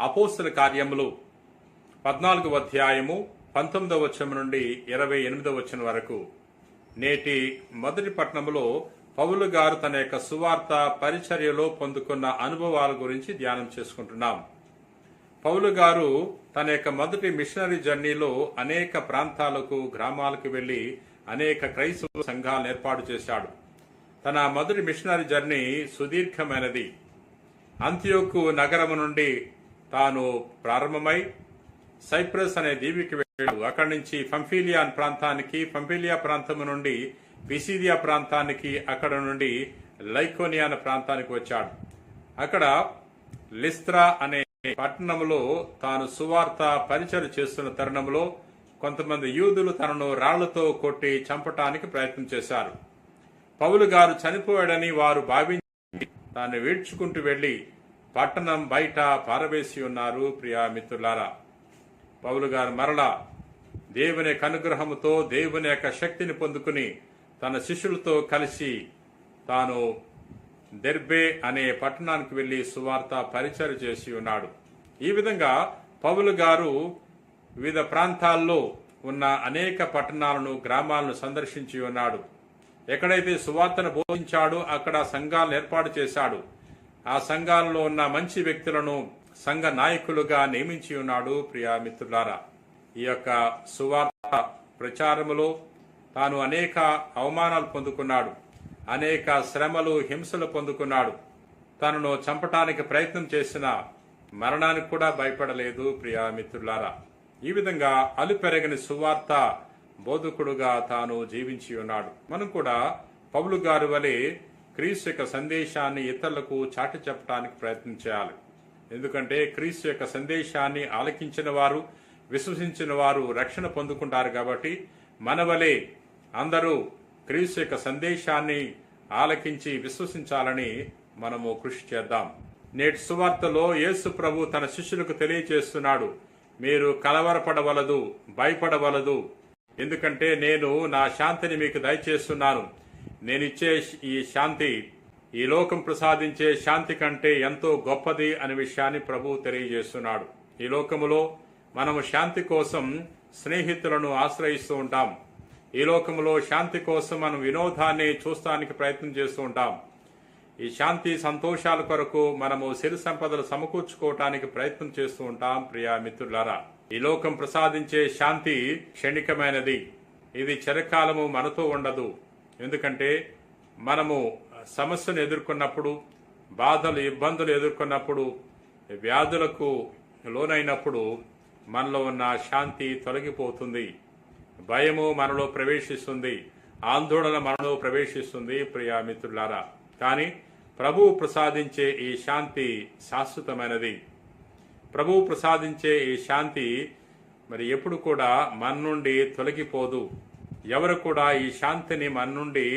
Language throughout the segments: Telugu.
అపోస్తల కార్యములు 14వ అధ్యాయము 19వ వచనం నుండి 28వ వచనం వరకు. నేటి మొదటి పట్టణంలో పౌలు గారు తన యొక్క సువార్త పరిచర్యలో పొందుకున్న అనుభవాల గురించి ధ్యానం చేసుకుంటున్నాం. పౌలు గారు తన యొక్క మొదటి మిషనరీ జర్నీలో అనేక ప్రాంతాలకు, గ్రామాలకు వెళ్లి అనేక క్రైస్తవ సంఘాలను ఏర్పాటు చేశాడు. తన మొదటి మిషనరీ జర్నీ సుదీర్ఘమైనది. అంతియోకు నగరము నుండి తాను ప్రారంభమై సైప్రస్ అనే దీవికి వెళ్ళాడు. అక్కడి నుంచి పంఫిలియా ప్రాంతము నుండి పిసిదియా ప్రాంతానికి, అక్కడ నుండి లైకోనియా అనే ప్రాంతానికి వచ్చాడు. అక్కడ లిస్త్రా అనే పట్టణంలో తాను సువార్త పరిచయం చేస్తున్న తరుణంలో కొంతమంది యూదులు తనను రాళ్లతో కొట్టి చంపటానికి ప్రయత్నం చేశారు. పౌలు గారు చనిపోయాడని వారు భావించి తాను వీడ్చుకుంటూ వెళ్లి పట్టణం బయట పారవేసి ఉన్నారు. ప్రియా మిత్రులారా, పౌలు గారు మరలా దేవుని యొక్క అనుగ్రహముతో, దేవుని యొక్క శక్తిని పొందుకుని తన శిష్యులతో కలిసి తాను దెర్బే అనే పట్టణానికి వెళ్లి సువార్త పరిచయం చేసి ఉన్నాడు. ఈ విధంగా పౌలు గారు వివిధ ప్రాంతాల్లో ఉన్న అనేక పట్టణాలను, గ్రామాలను సందర్శించి ఉన్నాడు. ఎక్కడైతే సువార్తను బోధించాడో అక్కడ సంఘాలను ఏర్పాటు చేశాడు. ఆ సంఘాలలో ఉన్న మంచి వ్యక్తులను సంఘ నాయకులుగా నియమించి ఉన్నాడు. ప్రియా మిత్రులారా, ఈ యొక్క సువార్త ప్రచారములో తాను అనేక అవమానాలు పొందుకున్నాడు, అనేక శ్రమలు, హింసలు పొందుకున్నాడు. తనను చంపటానికి ప్రయత్నం చేసిన మరణానికి కూడా భయపడలేదు. ప్రియా మిత్రులారా, ఈ విధంగా అలుపెరగని సువార్త బోధకుడుగా తాను జీవించి ఉన్నాడు. మనం కూడా పౌలు గారు వలె క్రీస్తు యొక్క సందేశాన్ని ఇతరులకు చాటి చెప్పడానికి ప్రయత్నం చేయాలి. ఎందుకంటే క్రీస్తు యొక్క సందేశాన్ని ఆలకించిన వారు, విశ్వసించిన వారు రక్షణ పొందుకుంటారు. కాబట్టి మన వలె అందరూ క్రీస్తు యొక్క సందేశాన్ని ఆలకించి విశ్వసించాలని మనము కృషి చేద్దాం. నేటి సువార్తలో యేసు ప్రభు తన శిష్యులకు తెలియజేస్తున్నాడు, మీరు కలవరపడవలదు, భయపడవలదు. ఎందుకంటే నేను నా శాంతిని మీకు దయచేస్తున్నాను. నేనిచ్చే ఈ శాంతి ఈ లోకం ప్రసాదించే శాంతి కంటే ఎంతో గొప్పది అనే విషయాన్ని ప్రభు తెలియజేస్తున్నాడు. ఈ లోకములో మనము శాంతి కోసం స్నేహితులను ఆశ్రయిస్తూ ఉంటాం. ఈ లోకములో శాంతి కోసం మనం వినోదాన్ని చూస్తానికి ప్రయత్నం చేస్తూ ఉంటాం. ఈ శాంతి సంతోషాల కొరకు మనము సిరి సంపదలు సమకూర్చుకోవటానికి ప్రయత్నం చేస్తూ ఉంటాం. ప్రియా మిత్రులారా, ఈ లోకం ప్రసాదించే శాంతి క్షణికమైనది. ఇది చిరకాలము మనతో ఉండదు. ఎందుకంటే మనము సమస్యను ఎదుర్కొన్నప్పుడు, బాధలు, ఇబ్బందులు ఎదుర్కొన్నప్పుడు, వ్యాధులకు లోనైనప్పుడు మనలో ఉన్న శాంతి తొలగిపోతుంది. భయము మనలో ప్రవేశిస్తుంది, ఆందోళన మనలో ప్రవేశిస్తుంది. ప్రియా మిత్రులారా, కానీ ప్రభువు ప్రసాదించే ఈ శాంతి శాశ్వతమైనది. ప్రభువు ప్రసాదించే ఈ శాంతి మరి ఎప్పుడు కూడా మన నుండి తొలగిపోదు. ఎవరు కూడా ఈ శాంతిని మన నుండి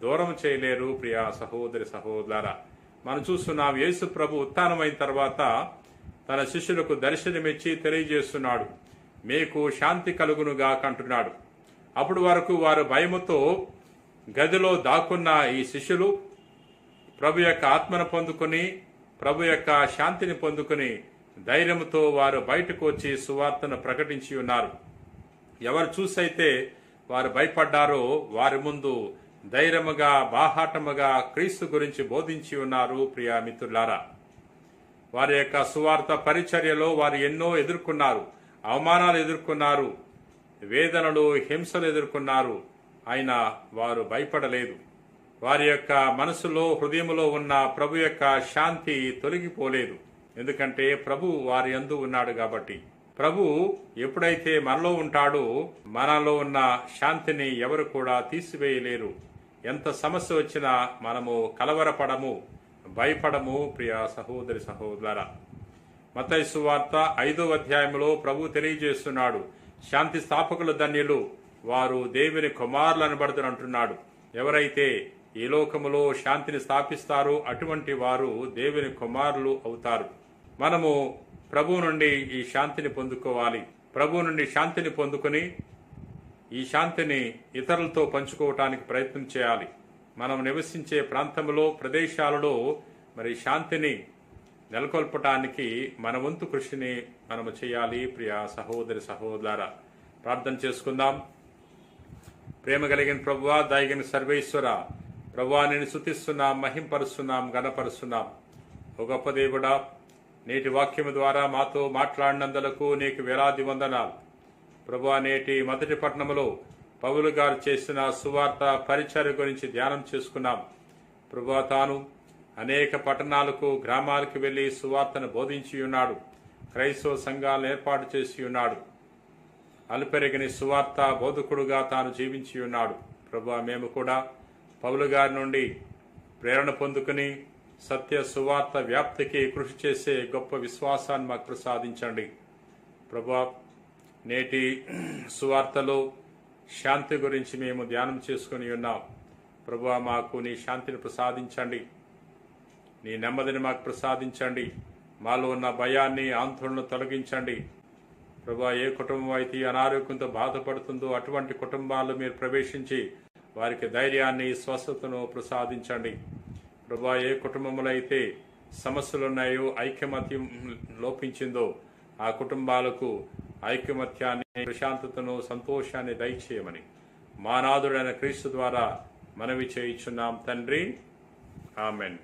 దూరం చేయలేరు. ప్రియా సహోదరి సహోదరులారా, మనం చూస్తున్నాం, యేసు ప్రభు ఉత్థానమైన తర్వాత తన శిష్యులకు దర్శనమిచ్చి తెలియజేస్తున్నాడు, మీకు శాంతి కలుగునుగా అంటున్నాడు. అప్పుడు వరకు వారు భయముతో గదిలో దాక్కున్న ఈ శిష్యులు ప్రభు యొక్క ఆత్మను పొందుకుని, ప్రభు యొక్క శాంతిని పొందుకుని ధైర్యంతో వారు బయటకు వచ్చి సువార్తను ప్రకటించి ఉన్నారు. ఎవరు చూసైతే వారు భయపడ్డారో వారి ముందు ధైర్యముగా, బాహాటముగా క్రీస్తు గురించి బోధించి ఉన్నారు. ప్రియా మిత్రులారా, వారి యొక్క సువార్త పరిచర్యలో వారు ఎన్నో ఎదుర్కొన్నారు, అవమానాలు ఎదుర్కొన్నారు, వేదనలు, హింసలు ఎదుర్కొన్నారు. అయినా వారు భయపడలేదు. వారి యొక్క మనసులో, హృదయములో ఉన్న ప్రభు యొక్క శాంతి తొలగిపోలేదు. ఎందుకంటే ప్రభు వారి యందు ఉన్నాడు కాబట్టి. ప్రభు ఎప్పుడైతే మనలో ఉంటాడో మనలో ఉన్న శాంతిని ఎవరు కూడా తీసివేయలేరు. ఎంత సమస్య వచ్చినా మనము కలవరపడము, భయపడము. ప్రియ సహోదరి సహోదరులారా, మత్తయి సువార్త 5వ అధ్యాయంలో ప్రభు తెలియజేస్తున్నాడు, శాంతి స్థాపకులు ధన్యులు, వారు దేవుని కుమారులు అనబడతారు అంటున్నాడు. ఎవరైతే ఈ లోకములో శాంతిని స్థాపిస్తారో అటువంటి వారు దేవుని కుమారులు అవుతారు. మనము ప్రభు నుండి ఈ శాంతిని పొందుకోవాలి. ప్రభు నుండి శాంతిని పొందుకొని ఈ శాంతిని ఇతరులతో పంచుకోవటానికి ప్రయత్నం చేయాలి. మనం నివసించే ప్రాంతంలో, ప్రదేశాలలో మరి శాంతిని నెలకొల్పటానికి మన వంతు కృషిని మనము చేయాలి. ప్రియ సహోదరి సహోదర, ప్రార్థన చేసుకుందాం. ప్రేమ కలిగిన ప్రభువా, దయగిన సర్వేశ్వర ప్రభువా, నేను స్తుతిస్తున్నాం, మహింపరుస్తున్నాం, గణపరుస్తున్నాం. ఓ గొప్ప దేవుడా, నేటి వాక్యము ద్వారా మాతో మాట్లాడినందులకు నీకు వేలాది వందనాలు. ప్రభువా, నేటి మొదటి పట్టణములో పౌలు గారు చేసిన సువార్త పరిచర్య గురించి ధ్యానం చేసుకున్నాం. ప్రభువా, తాను అనేక పట్టణాలకు గ్రామాలకు వెళ్లి సువార్తను బోధించి ఉన్నాడు. క్రైస్తవ సంఘాలను ఏర్పాటు చేసి ఉన్నాడు. అలుపెరగని సువార్త బోధకుడుగా తాను జీవించి ఉన్నాడు. ప్రభువా, మేము కూడా పౌలు గారి నుండి ప్రేరణ పొందుకుని సత్య సువార్త వ్యాప్తికి కృషి చేసే గొప్ప విశ్వాసాన్ని మాకు ప్రసాదించండి. ప్రభువా, నేటి సువార్తలో శాంతి గురించి మేము ధ్యానం చేసుకుని ఉన్నాం. ప్రభువా, మాకు నీ శాంతిని ప్రసాదించండి, నీ నెమ్మదిని మాకు ప్రసాదించండి. మాలో ఉన్న భయాన్ని, ఆందోళనను తొలగించండి. ప్రభువా, ఏ కుటుంబం అయితే అనారోగ్యంతో బాధపడుతుందో అటువంటి కుటుంబాల్లో మీరు ప్రవేశించి వారికి ధైర్యాన్ని, స్వస్థతను ప్రసాదించండి. ప్రభువా, ఏ కుటుంబంలో అయితే సమస్యలున్నాయో, ఐకమత్యం లోపించిందో ఆ కుటుంబాలకు ఐకమత్యాన్ని, ప్రశాంతతను, సంతోషాన్ని దయచేయమని మా నాథుడైన క్రీస్తు ద్వారా మనవి చేయుచున్నాం తండ్రి. ఆమెన్.